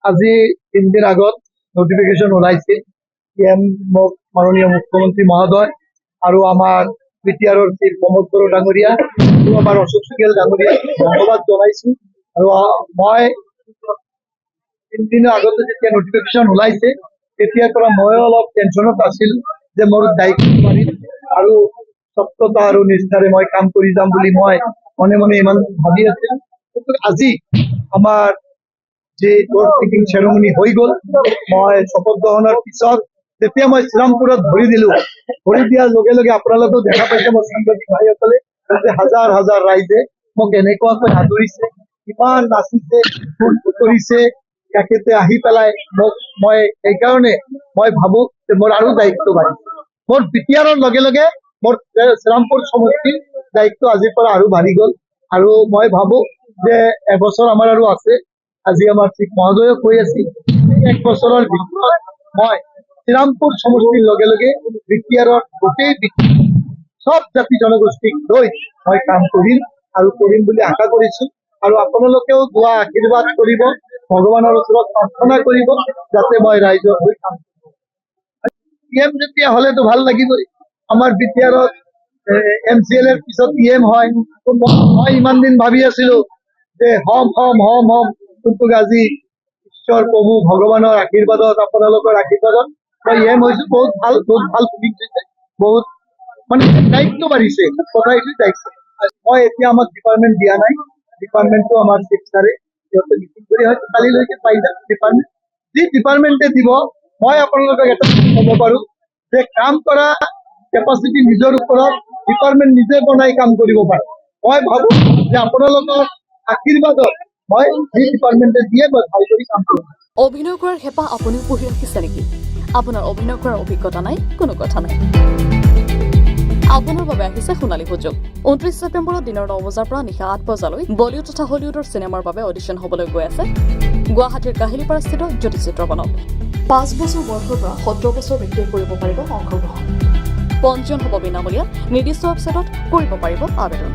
আজি 3 দিন আগত নোটিফিকেশন ওলাইছিল মোক মাননীয় মুখ্যমন্ত্ৰী মহোদয় আৰু আমাৰ বিটিআৰৰ চিফ প্ৰমোদ বড়ো ডাঙৰীয়া আৰু আমাৰ অশোক চুকেল ডাঙৰীয়া ধন্যবাদ জনাইছো। আৰু মই 3 দিনৰ আগতে যেতিয়া নোটিফিকেশন ওলাইছে তেতিয়াৰ পৰা মই অলপ টেনচনত আছিল যে মোৰ দায়িত্ব পাৰিম আৰু সত্যতা আৰু নিষ্ঠাৰে মই কাম কৰি যাম বুলি মই মনে মনে ইমান ভাবি আছিল। কিন্তু আজি আমাৰ যে ডোৰ টেকিং চেৰেমনি হৈ গ'ল, মই শপত গ্ৰহণৰ পিছত যেতিয়া মই শ্ৰীৰামপুৰত ভৰি দিলো, ভৰি দিয়াৰ লগে লগে আপোনালোকেও দেখা পাইছে মোৰ সাংবাদিক ভাইসকলে যে হাজাৰ হাজাৰ ৰাইজে মোক এনেকুৱাকৈ আদৰিছে, কিমান নাচিছে, ফূৰ্তি কৰিছে। তেখেতে আহি পেলাই মোক মই সেইকাৰণে মই ভাবো যে মোৰ আৰু দায়িত্ব বাঢ়িছে। মোৰ বিটিআৰৰ লগে লগে মোৰ শ্ৰীৰামপুৰ সমষ্টিৰ দায়িত্ব আজিৰ পৰা আৰু বাঢ়ি গ'ল। আৰু মই ভাবো যে এবছৰ আমাৰ আৰু আছে। আজি আমাৰ চিফ মহোদয়ে কৈ আছিল 1 বছৰৰ ভিতৰত মই শ্ৰীৰামপুৰ সমষ্টিৰ লগে লগে বিটিআৰৰ গোটেই সব জাতি জনগোষ্ঠীক লৈ মই কাম কৰিম আৰু কৰিম বুলি আশা কৰিছো। আৰু আপোনালোকেও দোৱা আশীৰ্বাদ কৰিব, ভগৱানৰ ওচৰত প্ৰাৰ্থনা কৰিব যাতে মই ৰাইজৰ হৈ কাম কৰোঁ। PM যেতিয়া হলেতো ভাল লাগিবই। আমাৰ বিটিআৰত MCL এর পিছত PM হয়। মই ইমান দিন ভাবি আছিলো যে হম কিন্তু আজি ঈশ্বৰ প্ৰভু ভগৱানৰ আশীৰ্বাদত আপোনালোকৰ আশীৰ্বাদত মই এম হৈছো। বহুত ভাল ফিলিং হৈছে, বহুত মানে দায়িত্ব বাঢ়িছে। কথা এইটো দায়িত্ব মই এতিয়া আমাক ডিপাৰ্টমেণ্ট দিয়া নাই, ডিপাৰ্টমেণ্টটো আমাৰ চিফ ছাৰে সিহঁতে মিটিং কৰি হয়তো কালিলৈকে পাই যাম ডিপাৰ্টমেণ্ট। যি ডিপাৰ্টমেণ্টে দিব মই আপোনালোকক এটা ক'ব পাৰো যে কাম কৰা কেপাচিটি নিজৰ ওপৰত ডিপাৰ্টমেণ্ট নিজে বনাই কাম কৰিব পাৰে। মই ভাবো যে আপোনালোকৰ আশীৰ্বাদত মই যি ডিপাৰ্টমেণ্টে দিয়ে মই ভাল কৰি কাম কৰিম। অভিনয় কৰাৰ হেঁপাহ আপুনিও পুহি ৰাখিছে নেকি? আপোনাৰ অভিনয় কৰাৰ অভিজ্ঞতা নাই? কোনো কথা নাই। আপোনাৰ বাবে আহিছে সোণালী সুযোগ। 29 ছেপ্টেম্বৰত দিনৰ 9 বজাৰ পৰা নিশা 8 বজালৈ বলিউড তথা হলিউডৰ চিনেমাৰ বাবে অডিশ্যন হ'বলৈ গৈ আছে গুৱাহাটীৰ কাহিলীপাৰাস্থিত জ্যোতি চিত্ৰবনত। 5 বছৰ বয়সৰ পৰা 17 বছৰ ব্যক্তিয়ে কৰিব পাৰিব অংশগ্ৰহণ। পঞ্জীয়ন হ'ব বিনামূলীয়া, নিৰ্দিষ্ট ৱেবছাইটত কৰিব পাৰিব আবেদন।